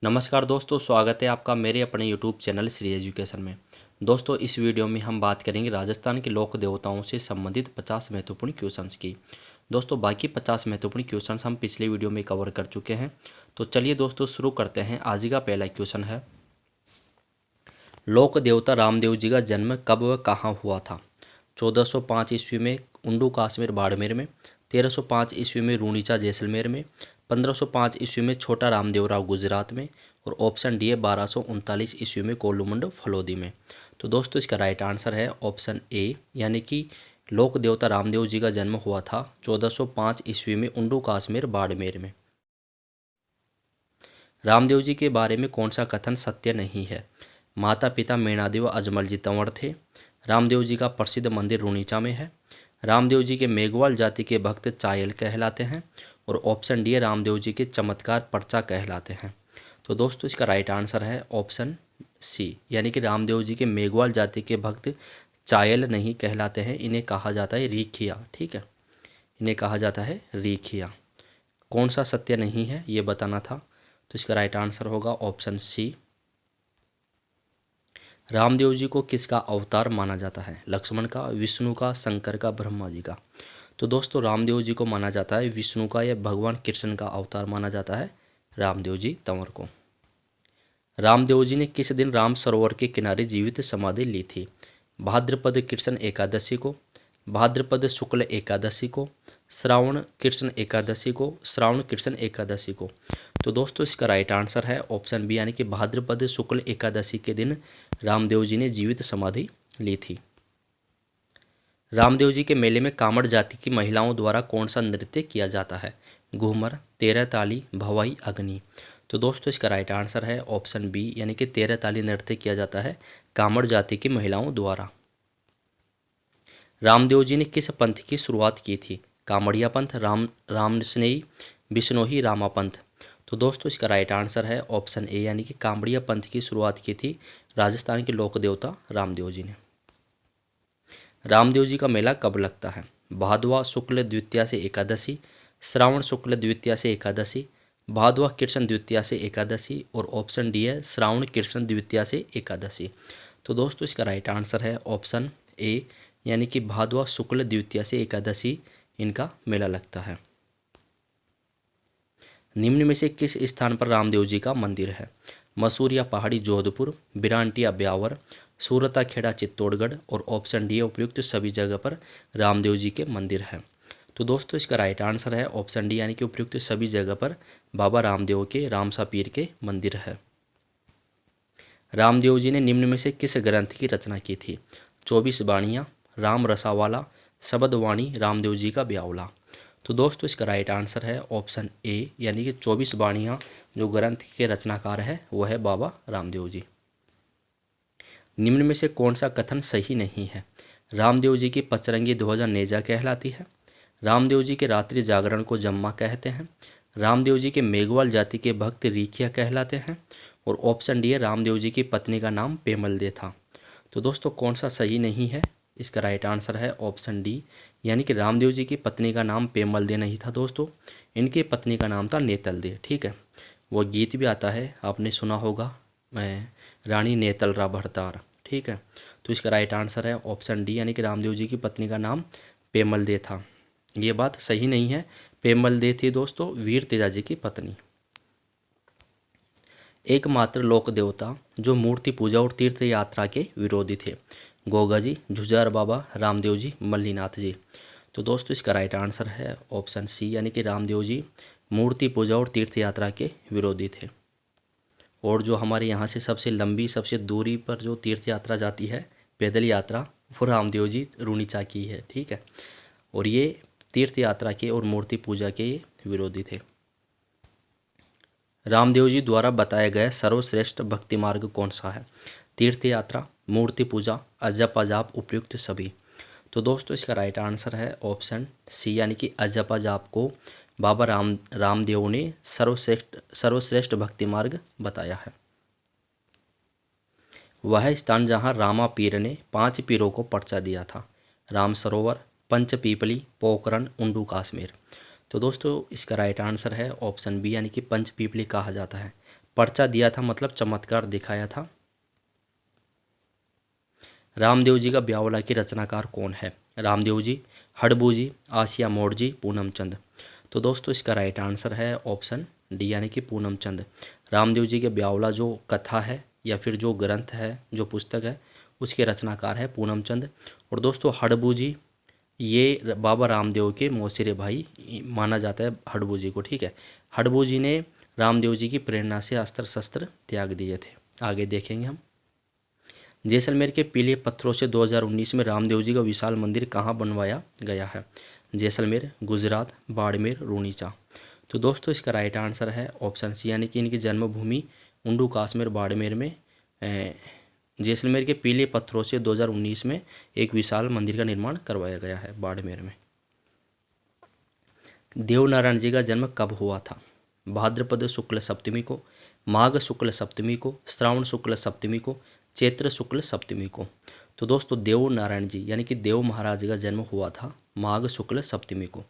नमस्कार दोस्तों, स्वागत है आपका मेरे अपने YouTube चैनल श्री एजुकेशन में। दोस्तों, इस वीडियो में हम बात करेंगे राजस्थान के लोक देवताओं से संबंधित 50 महत्वपूर्ण क्वेश्चंस की। दोस्तों, बाकी 50 महत्वपूर्ण क्वेश्चंस हम पिछले वीडियो में कवर कर चुके हैं। तो चलिए दोस्तों शुरू करते हैं। आज का पहला क्वेश्चन है, लोक देवता रामदेव जी का जन्म कब व कहाँ हुआ था? 1405 ईस्वी में उंडू काश्मीर बाड़मेर में, 1305 ईस्वी में रूणीचा जैसलमेर में, 1505 ईस्वी में छोटा रामदेवराव गुजरात में, और ऑप्शन डी है 1239 ईस्वी में कोलुमंड फलोदी में। तो दोस्तों इसका राइट आंसर है ऑप्शन ए, यानी कि लोक देवता रामदेव जी का जन्म हुआ था 1405 ईस्वी में उंडू काश्मीर बाड़मेर में। रामदेव जी के बारे में कौन सा कथन सत्य नहीं है? माता पिता मेणादेव व अजमल जी तंवर थे। रामदेव जी का प्रसिद्ध मंदिर रूणीचा में है। रामदेव जी के मेघवाल जाति के भक्त चायल कहलाते हैं। और ऑप्शन डी रामदेव जी के चमत्कार पर्चा कहलाते हैं। तो दोस्तों इसका राइट आंसर है ऑप्शन सी, यानी कि रामदेव जी के मेघवाल जाति के भक्त चायल नहीं कहलाते हैं, इन्हें कहा जाता है रीखिया। ठीक है, इन्हें कहा जाता है रीखिया। कौन सा सत्य नहीं है ये बताना था, तो इसका राइट आंसर होगा ऑप्शन सी। रामदेव जी को किसका अवतार माना जाता है? लक्ष्मण का, विष्णु का, शंकर का, ब्रह्मा जी का? तो दोस्तों रामदेव जी को माना जाता है विष्णु का या भगवान कृष्ण का अवतार माना जाता है रामदेव जी तंवर को। रामदेव जी ने किस दिन राम सरोवर के किनारे जीवित समाधि ली थी? भाद्रपद कृष्ण एकादशी को, भाद्रपद शुक्ल एकादशी को, श्रावण कृष्ण एकादशी को, श्रावण कृष्ण एकादशी को? तो दोस्तों इसका राइट आंसर है ऑप्शन बी, यानी कि भाद्रपद शुक्ल एकादशी के दिन रामदेव जी ने जीवित समाधि ली थी। रामदेव जी के मेले में कामड़ जाति की महिलाओं द्वारा कौन सा नृत्य किया जाता है? घूमर, तेरह ताली, भवाई, अग्नि? तो दोस्तों इसका राइट आंसर है ऑप्शन बी, यानी कि तेरह ताली नृत्य किया जाता है कामड़ जाति की महिलाओं द्वारा। रामदेव जी ने किस पंथ की शुरुआत की थी? कामड़िया पंथ, रामस्नेही, बिश्नोही, रामा पंथ? तो दोस्तों इसका राइट आंसर है ऑप्शन ए, यानी कि कामड़िया पंथ की शुरुआत की थी राजस्थान के लोक देवता रामदेव जी ने। रामदेव जी का मेला कब लगता है? भादवा शुक्ल द्वितीया से एकादशी, श्रावण शुक्ल द्वितीया से एकादशी, भादवा कृष्ण द्वितीया से एकादशी, और ऑप्शन डी है श्रावण कृष्ण द्वितीया से एकादशी। तो दोस्तों इसका राइट आंसर है ऑप्शन ए, यानी कि भादवा शुक्ल द्वितीया से एकादशी इनका मेला लगता है। निम्न में से किस स्थान पर रामदेव जी का मंदिर है? मसूरिया पहाड़ी जोधपुर, बिरांटिया ब्यावर, सूरता खेड़ा चित्तौड़गढ़, और ऑप्शन डी उपयुक्त सभी जगह पर रामदेव जी के मंदिर है। तो दोस्तों इसका राइट आंसर है ऑप्शन डी, यानी कि उपयुक्त सभी जगह पर बाबा रामदेव के रामसा पीर के मंदिर है। रामदेव जी ने निम्न में से किस ग्रंथ की रचना की थी? 24 बाणियाँ, राम रसावाला, शबदवाणी, रामदेव जी का ब्यावला? तो दोस्तों इसका राइट आंसर है ऑप्शन ए, यानी कि 24 बाणियाँ जो ग्रंथ के रचनाकार है वह है बाबा रामदेव जी। निम्न में से कौन सा कथन सही नहीं है? रामदेव जी की पचरंगी ध्वजा नेजा कहलाती है। रामदेव जी के रात्रि जागरण को जम्मा कहते हैं। रामदेव जी के मेघवाल जाति के भक्त रीखिया कहलाते हैं। और ऑप्शन डी है रामदेव जी की पत्नी का नाम पेमल दे था। तो दोस्तों कौन सा सही नहीं है? इसका राइट आंसर है ऑप्शन डी, यानी कि रामदेव जी की पत्नी का नाम पेमल दे नहीं था दोस्तों, इनकी पत्नी का नाम था नेतल दे। ठीक है, वो गीत भी आता है, आपने सुना होगा, मैं रानी नेतल रा भरतार। ठीक है, तो इसका राइट आंसर है ऑप्शन डी, यानी कि रामदेव जी की पत्नी का नाम पेमल दे था। ये बात सही नहीं है, पेमल दे थी दोस्तों वीर तेजा जी की पत्नी। एकमात्र लोक देवता जो मूर्ति पूजा और तीर्थ यात्रा के विरोधी थे? गोगा जी, झुझार बाबा, रामदेव जी, मल्लीनाथ जी? तो दोस्तों इसका राइट आंसर है ऑप्शन सी, यानी कि रामदेव जी मूर्ति पूजा और तीर्थ यात्रा के विरोधी थे। और जो हमारे यहाँ से सबसे लंबी, सबसे दूरी पर जो तीर्थ यात्रा जाती है, पैदल यात्रा, वो रामदेव जी रूणीचा की है। ठीक है, और ये तीर्थ यात्रा के और मूर्ति पूजा के विरोधी थे। रामदेव जी द्वारा बताया गया सर्वश्रेष्ठ भक्ति मार्ग कौन सा है? तीर्थ यात्रा, मूर्ति पूजा, अजप जाप, उपयुक्त सभी? तो दोस्तों इसका राइट आंसर है ऑप्शन सी, यानी कि अजप जाप को बाबा रामदेव ने सर्वश्रेष्ठ भक्ति मार्ग बताया है। वह स्थान जहां रामा पीर ने 5 पीरों को पर्चा दिया था? राम सरोवर, पंच पीपली, पोखरण, उंडू काश्मीर? तो दोस्तों इसका राइट आंसर है ऑप्शन बी, यानी कि पंच पीपली कहा जाता है। पर्चा दिया था मतलब चमत्कार दिखाया था। रामदेव जी का ब्यावला की रचनाकार कौन है? रामदेव जी, हडबू जी, आसिया मोड़ जी, पूनम चंद। तो दोस्तों इसका राइट आंसर है ऑप्शन डी यानी कि पूनम चंद। रामदेव जी के ब्यावला जो कथा है या फिर जो ग्रंथ है, जो पुस्तक है, उसके रचनाकार है पूनम चंद। और दोस्तों हडबू जी ये बाबा रामदेव के मौसेरे भाई माना जाता है हडबू जी को, ठीक है। हडबू जी ने रामदेव जी की प्रेरणा से अस्त्र शस्त्र त्याग दिए थे। आगे देखेंगे हम। जैसलमेर के पीले पत्थरों से 2019 में रामदेव जी का विशाल मंदिर कहाँ बनवाया गया है? जैसलमेर, गुजरात, बाड़मेर, रूनीचा। तो दोस्तों इसका राइट आंसर है ऑप्शन सी यानी कि इनकी जन्मभूमि उंडू काश्मीर बाड़मेर में जैसलमेर के पीले पत्थरों से 2019 में एक विशाल मंदिर का निर्माण करवाया गया है बाड़मेर में। देवनारायण जी का जन्म कब हुआ था? भाद्रपद शुक्ल सप्तमी को, माघ शुक्ल सप्तमी को, श्रावण शुक्ल सप्तमी को, चैत्र शुक्ल सप्तमी को। तो दोस्तों देव नारायण जी यानी कि देव महाराज का जन्म हुआ था माघ शुक्ल सप्तमी को,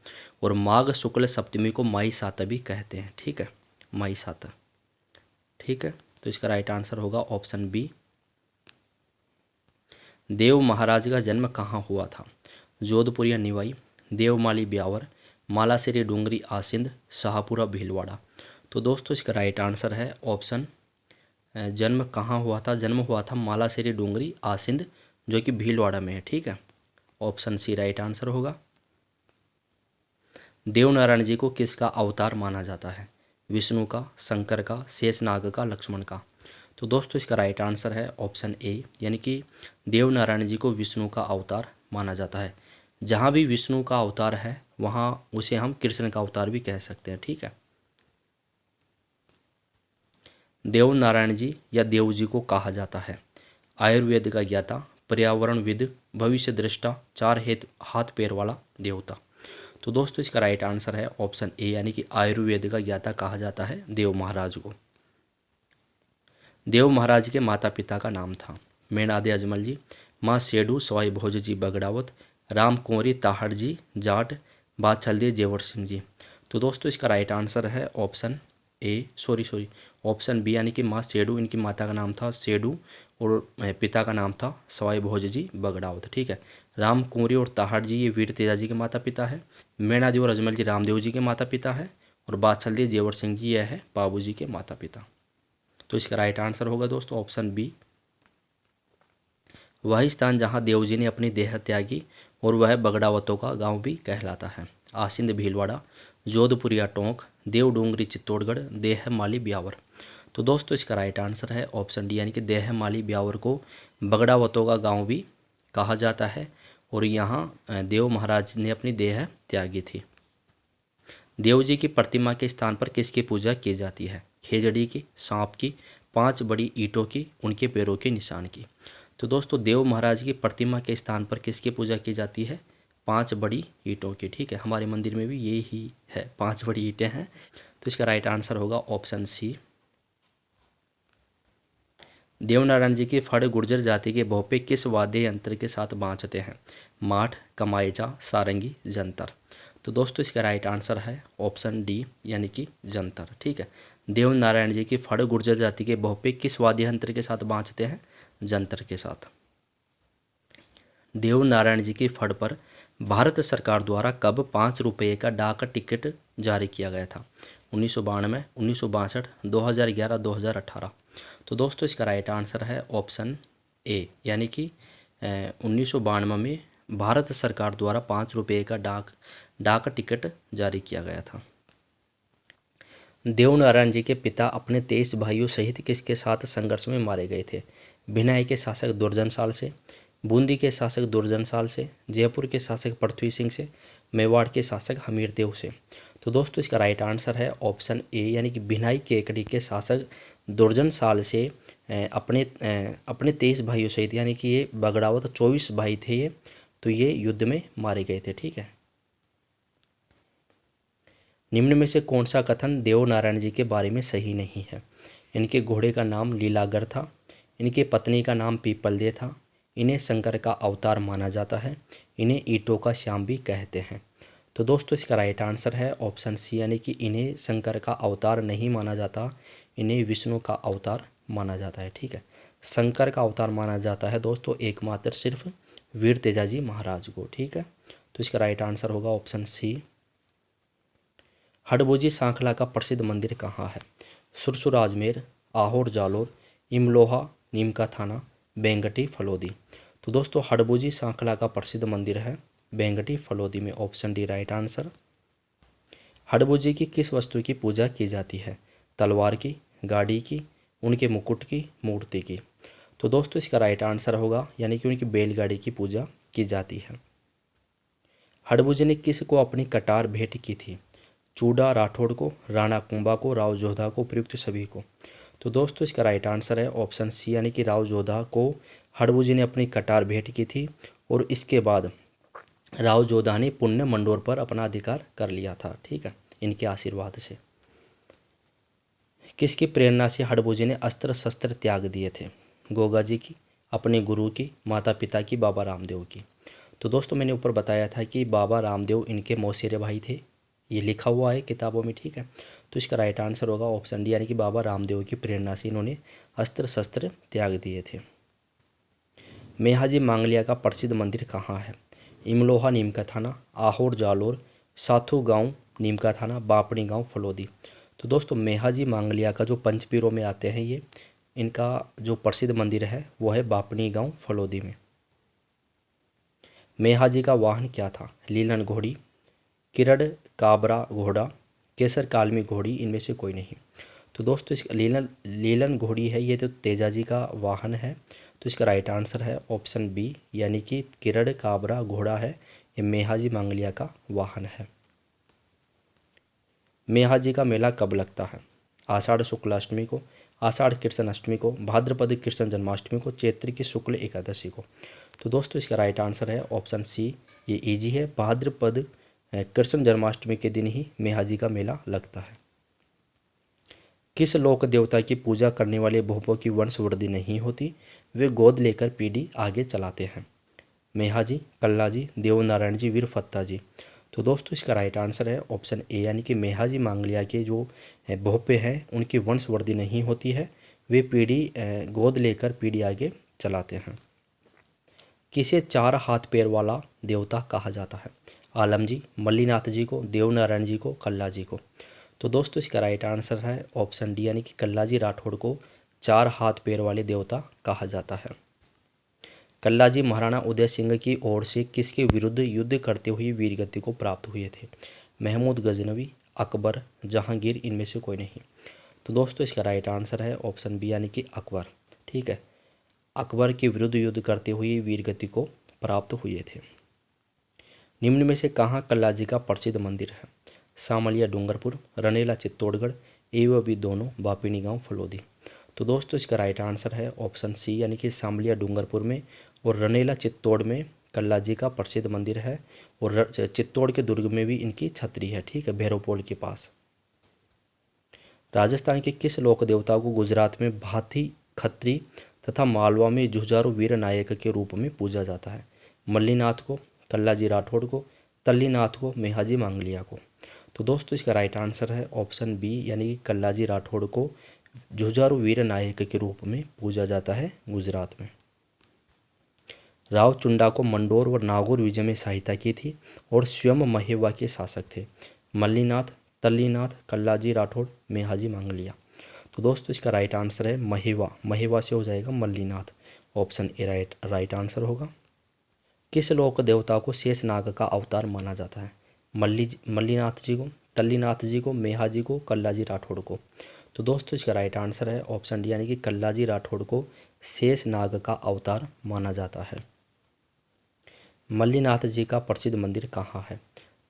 और माघ शुक्ल सप्तमी को माई साता भी कहते हैं, ठीक है, माई साता, ठीक है। तो इसका राइट आंसर होगा ऑप्शन बी। देव महाराज का जन्म कहाँ हुआ था? जोधपुर या निवाई, देवमाली ब्यावर, मालासेरी डूंगरी आसिंद, शाहपुरा भीलवाड़ा। तो दोस्तों इसका राइट आंसर है ऑप्शन जन्म कहाँ हुआ था? जन्म हुआ था मालासेरी डूंगरी आसिंद जो कि भीलवाड़ा में है, ठीक है। ऑप्शन सी राइट आंसर होगा। देवनारायण जी को किसका अवतार माना जाता है? विष्णु का, शंकर का, शेषनाग का, लक्ष्मण का। तो दोस्तों इसका राइट आंसर है ऑप्शन ए यानी कि देवनारायण जी को विष्णु का अवतार माना जाता है। जहाँ भी विष्णु का अवतार है वहाँ उसे हम कृष्ण का अवतार भी कह सकते हैं, ठीक है। देवनारायण जी या देव जी को कहा जाता है आयुर्वेद का ज्ञाता, पर्यावरणविद, भविष्य दृष्टा, चार हाथ पैर वाला देवता। तो दोस्तों इसका राइट आंसर है ऑप्शन ए यानी कि आयुर्वेद का ज्ञाता कहा जाता है देव महाराज को। देव महाराज के माता पिता का नाम था मेनादे अजमल जी, माँ सेडू सवाई भोज जी बगड़ावत, राम कुंवरी ताहड़ जी जाट, बादशाह जेवर सिंह जी। तो दोस्तों इसका राइट आंसर है ऑप्शन ए ऑप्शन बी यानी कि माँ सेडू, इनकी माता का नाम था सेडू और पिता का नाम था सवाई भोज जी बगड़ावत, ठीक है। राम कुंवरी और ताहड़ जी ये वीर तेजा जी के माता पिता है, मेनादेव और अजमल जी रामदेव जी के माता पिता है, और बादशाह जेवर सिंह जी यह है बाबू जी के माता पिता। तो इसका राइट आंसर होगा दोस्तों ऑप्शन बी। वही स्थान जहां देवजी ने अपनी देह त्यागी और वह बगड़ावतों का गांव भी कहलाता है। आसिंद भीलवाड़ा, जोधपुरिया टोंक, देवडूंगरी चित्तौड़गढ़, देह माली ब्यावर। तो दोस्तों इसका राइट आंसर है ऑप्शन डी यानी कि देह माली ब्यावर को बगड़ावतों का गांव भी कहा जाता है, और यहाँ देव महाराज ने अपनी देह त्यागी थी। देव जी की प्रतिमा के स्थान पर किसकी पूजा की जाती है? खेजड़ी की, सांप की, 5 बड़ी ईंटों की, उनके पैरों के निशान की। तो दोस्तों देव महाराज की प्रतिमा के स्थान पर किसकी पूजा की जाती है? 5 बड़ी ईंटों की, ठीक है। हमारे मंदिर में भी ये ही है, 5 बड़ी ईंटें हैं। तो इसका राइट आंसर होगा ऑप्शन सी। देवनारायण जी की फड़ गुर्जर जाति के भोपे किस वाद्य यंत्र के साथ बाँचते हैं? माठ, कमाइचा, सारंगी, जंतर। तो दोस्तों इसका राइट आंसर है ऑप्शन डी यानी कि जंतर, ठीक है। देवनारायण जी की फड़ गुर्जर जाति के भोपे किस वाद्य यंत्र के साथ बाँचते हैं? जंतर के साथ। देवनारायण जी की फड़ पर भारत सरकार द्वारा कब 5 रुपये का डाक टिकट जारी किया गया था? 1992, 1962, 2011, 2018। तो दोस्तों इसका राइट आंसर है ऑप्शन ए यानी कि 1992 में भारत सरकार द्वारा 5 रुपये का डाक टिकट जारी किया गया था। देवनारायण जी के पिता अपने 23 भाइयों सहित किसके साथ संघर्ष में मारे गए थे? भिनाई के शासक दुर्जनसाल से, बूंदी के शासक दुर्जनसाल से, जयपुर के शासक पृथ्वी सिंह से, मेवाड़ के शासक हमीरदेव से। तो दोस्तों इसका राइट आंसर है ऑप्शन ए यानी कि भिनाई केकड़ी के शासक दुर्जनसाल से अपने 23 भाइयों सहित, यानी कि ये बगड़ावत 24 भाई थे ये, तो ये युद्ध में मारे गए थे, ठीक है। निम्न में से कौन सा कथन देवनारायण जी के बारे में सही नहीं है? इनके घोड़े का नाम लीलागर था, इनके पत्नी का नाम पीपलदे था, इन्हें शंकर का अवतार माना जाता है, इन्हें ईंटों का श्याम भी कहते हैं। तो दोस्तों इसका राइट आंसर है ऑप्शन सी यानी कि इन्हें शंकर का अवतार नहीं माना जाता, इन्हें विष्णु का अवतार माना जाता है। ठीक है, शंकर का अवतार माना जाता है दोस्तों एकमात्र सिर्फ वीर तेजाजी महाराज को। ठीक है, तो इसका राइट आंसर होगा ऑप्शन सी। हडभुजी सांखला का प्रसिद्ध मंदिर कहाँ है? सुरसुर अजमेर, आहोर जालोर, इमलोहा नीमका थाना, बेंगटी फलोदी। तो दोस्तों हडभुजी सांखला का प्रसिद्ध मंदिर है बेंगटी फलोदी में, ऑप्शन डी राइट आंसर। हडभुजी की किस वस्तु की पूजा की जाती है? तलवार की, गाड़ी की, उनके मुकुट की, मूर्ति की। तो दोस्तों इसका राइट आंसर होगा यानी कि उनकी बैलगाड़ी की पूजा की जाती है। हडभुजी ने किस को अपनी कटार भेंट की थी? चूडा राठौड़ को, राणा कुंभा को, राव जोधा को, प्रयुक्त सभी को। तो दोस्तों इसका राइट आंसर है ऑप्शन सी यानी कि राव जोधा को हडभुजी ने अपनी कटार भेंट की थी और इसके बाद राव जोधा ने पुण्य मंडोर पर अपना अधिकार कर लिया था। ठीक है, इनके आशीर्वाद से। किसकी प्रेरणा से हडभुजी ने अस्त्र शस्त्र त्याग दिए थे? गोगा जी की, अपने गुरु की, माता पिता की, बाबा रामदेव की। तो दोस्तों मैंने ऊपर बताया था कि बाबा रामदेव इनके मौसेरे भाई थे, ये लिखा हुआ है किताबों में। ठीक है, तो इसका राइट आंसर होगा ऑप्शन डी यानी कि बाबा रामदेव की प्रेरणा से इन्होंने अस्त्र शस्त्र त्याग दिए थे। मेहाजी मांगलिया का प्रसिद्ध मंदिर कहाँ है? इमलोहा नीमका थाना, आहोर जालोर, साथू गांव नीमका थाना, बापड़ी गांव फलोदी। तो दोस्तों मेहाजी मांगलिया का जो पंचपीरों में आते हैं ये, इनका जो प्रसिद्ध मंदिर है वो है बापड़ी गांव फलोदी में। मेहाजी का वाहन क्या था? लीलन घोड़ी, किरण काबरा घोड़ा, केसर कालमी घोड़ी, इनमें से कोई नहीं। तो दोस्तों इस लीलन घोड़ी है ये तो तेजाजी का वाहन है, तो इसका राइट आंसर है ऑप्शन बी यानी कि किरण काबरा घोड़ा है, ये मेहाजी मांगलिया का वाहन है। मेहाजी का मेला कब लगता है? आषाढ़ शुक्ल अष्टमी को, आषाढ़ कृष्ण अष्टमी को, भाद्रपद कृष्ण जन्माष्टमी को, चैत्र की शुक्ल एकादशी को। तो दोस्तों इसका राइट आंसर है ऑप्शन सी, ये इजी है, भाद्रपद कृष्ण जन्माष्टमी के दिन ही मेहाजी का मेला लगता है। किस लोक देवता की पूजा करने वाले भोपों की वंशवृद्धि नहीं होती? वे गोद लेकर पीढ़ी आगे चलाते हैं। मेहाजी, कल्लाजी, देवनारायण जी, वीरफत्ता जी। तो दोस्तों इसका राइट आंसर है ऑप्शन ए यानी कि मेहाजी मांगलिया के जो भोपे हैं उनकी वंशवृद्धि नहीं होती है, वे पीढ़ी गोद लेकर पीढ़ी आगे चलाते हैं। किसे चार हाथ पैर वाला देवता कहा जाता है? आलम जी, मल्लीनाथ जी को, देवनारायण जी को, कल्ला जी को। तो दोस्तों इसका राइट आंसर है ऑप्शन डी यानी कि कल्लाजी राठौड़ को चार हाथ पैर वाले देवता कहा जाता है। कल्लाजी महाराणा उदय सिंह की ओर से किसके विरुद्ध युद्ध करते हुए वीरगति को प्राप्त हुए थे? महमूद गजनवी, अकबर, जहांगीर, इनमें से कोई नहीं। तो दोस्तों इसका राइट आंसर है ऑप्शन बी यानी कि अकबर। ठीक है, अकबर के विरुद्ध युद्ध करते हुए वीरगति को प्राप्त हुए थे। निम्न में से कहाँ कल्लाजी का प्रसिद्ध मंदिर है? सामलिया डूंगरपुर, रनेला चित्तौड़गढ़, एवं भी दोनों, बापिनी गांव फलोदी। तो दोस्तों इसका राइट आंसर है ऑप्शन सी यानी कि सामलिया डूंगरपुर में और रनेला चित्तौड़ में कल्लाजी का प्रसिद्ध मंदिर है, और चित्तौड़ के दुर्ग में भी इनकी छतरी है। ठीक है, भैरवपोल के पास। राजस्थान के किस लोक देवता को गुजरात में भाथी खत्री तथा मालवा में जुझारू वीर नायक के रूप में पूजा जाता है? मल्लीनाथ को, कल्लाजी राठौड़ को, तल्लीनाथ को, मेहाजी मांगलिया को। तो दोस्तों इसका राइट आंसर है ऑप्शन बी यानी कि कल्लाजी राठौड़ को जुझारू वीर नायक के रूप में पूजा जाता है गुजरात में। राव चुंडा को मंडोर और नागौर विजय में सहायता की थी और स्वयं महेवा के शासक थे? मल्लीनाथ, तल्लीनाथ, कल्लाजी राठौड़, मेहाजी मांगलिया। तो दोस्तों इसका राइट आंसर है महेवा, महेवा से हो जाएगा Mallinath, option A right answer होगा। किस लोक देवता को शेषनाग का अवतार माना जाता है? मल्लीनाथ जी को, तल्लीनाथ जी को, मेहाजी को, कल्लाजी राठौड़ को। तो दोस्तों इसका राइट आंसर है ऑप्शन डी यानी कि कल्लाजी राठौड़ को शेषनाग का अवतार माना जाता है। मल्लीनाथ जी का प्रसिद्ध मंदिर कहाँ है?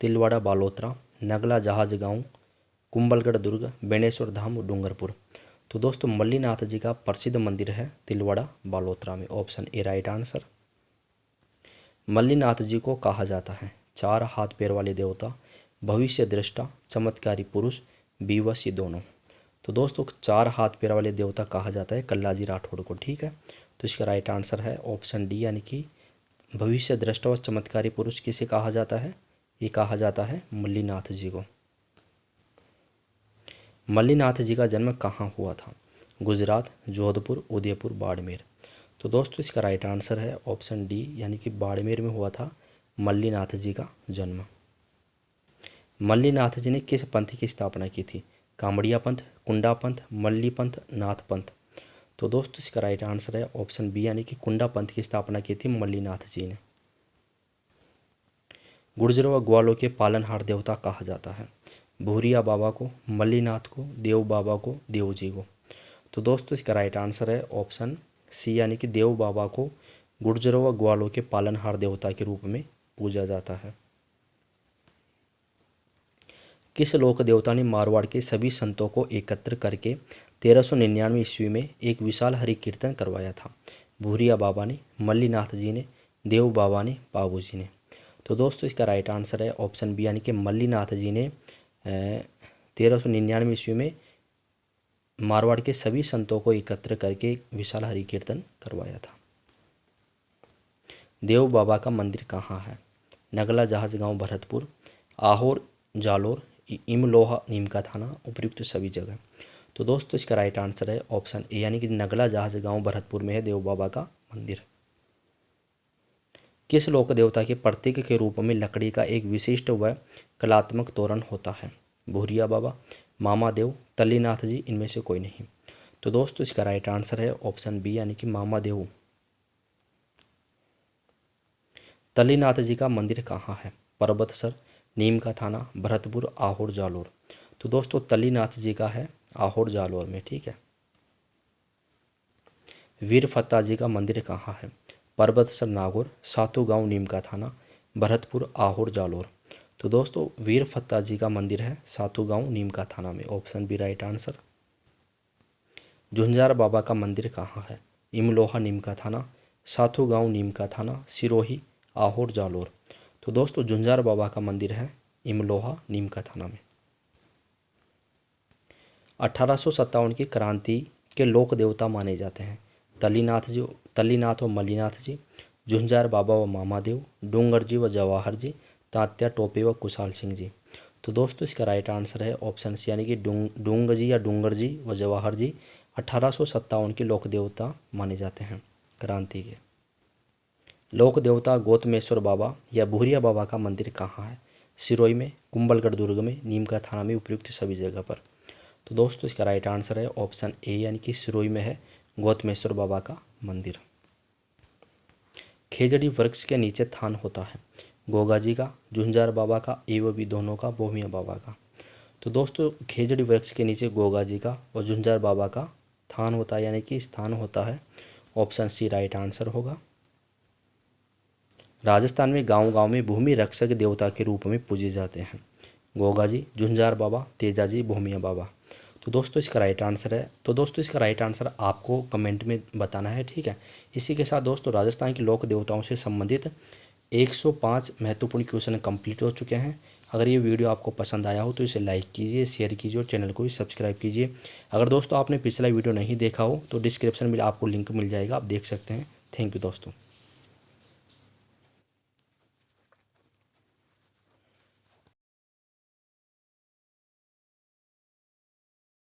तिलवाड़ा बालोतरा, नगला जहाज गांव, कुंभलगढ़ दुर्ग, बेणेश्वर धाम, डूंगरपुर। तो दोस्तों मल्लीनाथ जी का प्रसिद्ध मंदिर है तिलवाड़ा बालोतरा में, option A right answer. Mallinath ji को कहा जाता है चार हाथ पैर वाले देवता, भविष्य दृष्टा, चमत्कारी पुरुष, बीवश, ये दोनों। तो दोस्तों चार हाथ पैर वाले देवता कहा जाता है कल्लाजी राठौड़ को। ठीक है, तो इसका राइट आंसर है ऑप्शन डी यानी कि भविष्य दृष्टा व चमत्कारी पुरुष किसे कहा जाता है? ये कहा जाता है मल्लीनाथ जी को। मल्लीनाथ जी का जन्म कहाँ हुआ था? गुजरात, जोधपुर, उदयपुर, बाड़मेर। तो दोस्तों इसका राइट आंसर है ऑप्शन डी, यानी कि बाड़मेर में हुआ था मल्लीनाथ जी का जन्म। मल्लीनाथ जी ने किस पंथ की स्थापना की थी? कामड़िया पंथ, कुंडा पंथ, मल्ली पंथ, नाथ पंथ। तो दोस्तों इसका राइट आंसर है ऑप्शन बी, यानी कि कुंडा पंथ की स्थापना की थी मल्लीनाथ जी ने। गुर्जर व ग्वालों के पालनहार देवता कहा जाता है? भूरिया बाबा को, मल्लीनाथ को, देव बाबा को, देव जी को। तो दोस्तों इसका राइट आंसर है ऑप्शन सी, यानी कि देव बाबा को गुर्जरों व ग्वालों के पालनहार देवता के रूप में पूजा जाता है। किस लोक देवता ने मारवाड़ के सभी संतों को एकत्र करके 1399 ईस्वी में एक विशाल हरि कीर्तन करवाया था? भूरिया बाबा ने, मल्लीनाथ जी ने, देव बाबा ने, बाबू जी ने। तो दोस्तों इसका राइट आंसर है ऑप्शन बी, यानी कि मल्लीनाथ जी ने 1399 ईस्वी में मारवाड़ के सभी संतों को एकत्र करके एक विशाल हरि कीर्तन करवाया था। देव बाबा का मंदिर कहाँ है? नगला जहाज गांव भरतपुर, आहोर जालोर, इमलोहा नीमका थाना, उपयुक्त सभी जगह। तो दोस्तों इसका राइट आंसर है ऑप्शन ए, यानी कि नगला जहाज गांव भरतपुर में है देव बाबा का मंदिर। किस लोक देवता के प्रतीक के रूप में लकड़ी का एक विशिष्ट व कलात्मक तोरण होता है? भूरिया बाबा, मामा देव, तल्लीनाथ जी, इनमें से कोई नहीं। तो दोस्तों इसका राइट आंसर है ऑप्शन बी, यानी कि मामा देव। तल्लीनाथ जी का मंदिर कहाँ है? पर्वतसर, नीम का थाना, भरतपुर, आहोर जालोर। तो दोस्तों तल्लीनाथ जी का है आहोर जालोर में, ठीक है। वीर फत्ता जी का मंदिर कहाँ है? पर्वतसर, नागौर, सातू गांव, नीम का थाना, भरतपुर, आहोर जालोर। तो दोस्तों वीर फत्ता जी का मंदिर है सातू गांव, नीम का थाना में, option B right answer. Zunzar बाबा का मंदिर कहाँ है? इमलोहा, नीम का थाना, सातू गांव, नीम का थाना, सिरोही, आहोर जालोर। तो दोस्तों झुंझार बाबा का मंदिर है इमलोहा, नीम का थाना में। 1857 की क्रांति के लोक देवता माने जाते हैं? तल्लीनाथ व मल्लीनाथ जी, झुंझार बाबा व मामादेव, डूंगर जी व जवाहर जी, तात्या टोपे व कुशाल सिंह जी। तो दोस्तों इसका राइट आंसर है ऑप्शन सी, यानी कि डूंग जी या डूंगर जी व जवाहर जी 1857 के लोक देवता माने जाते हैं क्रांति के। लोक देवता गौतमेश्वर बाबा या भूरिया बाबा का मंदिर कहाँ है? सिरोही में, कुंभलगढ़ दुर्ग में, नीम का थाना में, उपयुक्त सभी जगह पर। तो दोस्तों इसका राइट आंसर है ऑप्शन ए, यानी कि सिरोही में है गौतमेश्वर बाबा का मंदिर। खेजड़ी वृक्ष के नीचे थान होता है? गोगा जी का, झुंझार बाबा का, एवं भी दोनों का, भूमिया बाबा का। तो दोस्तों खेजड़ी वृक्ष के नीचे गोगा जी का और झुंझार बाबा का थान होता है, यानी कि स्थान होता है, ऑप्शन सी राइट आंसर होगा। राजस्थान में गांव गांव में भूमि रक्षक देवता के रूप में पूजे जाते हैं? गोगा जी, झुंझार बाबा, तेजा जी, भूमिया बाबा। तो दोस्तों इसका राइट आंसर है, तो दोस्तों इसका राइट आंसर आपको कमेंट में बताना है, ठीक है। इसी के साथ दोस्तों राजस्थान के लोक देवताओं से संबंधित 105 महत्वपूर्ण क्वेश्चन कंप्लीट हो चुके हैं। अगर ये वीडियो आपको पसंद आया हो तो इसे लाइक कीजिए, शेयर कीजिए और चैनल को भी सब्सक्राइब कीजिए। अगर दोस्तों आपने पिछला वीडियो नहीं देखा हो तो डिस्क्रिप्शन में आपको लिंक मिल जाएगा, आप देख सकते हैं। थैंक यू दोस्तों।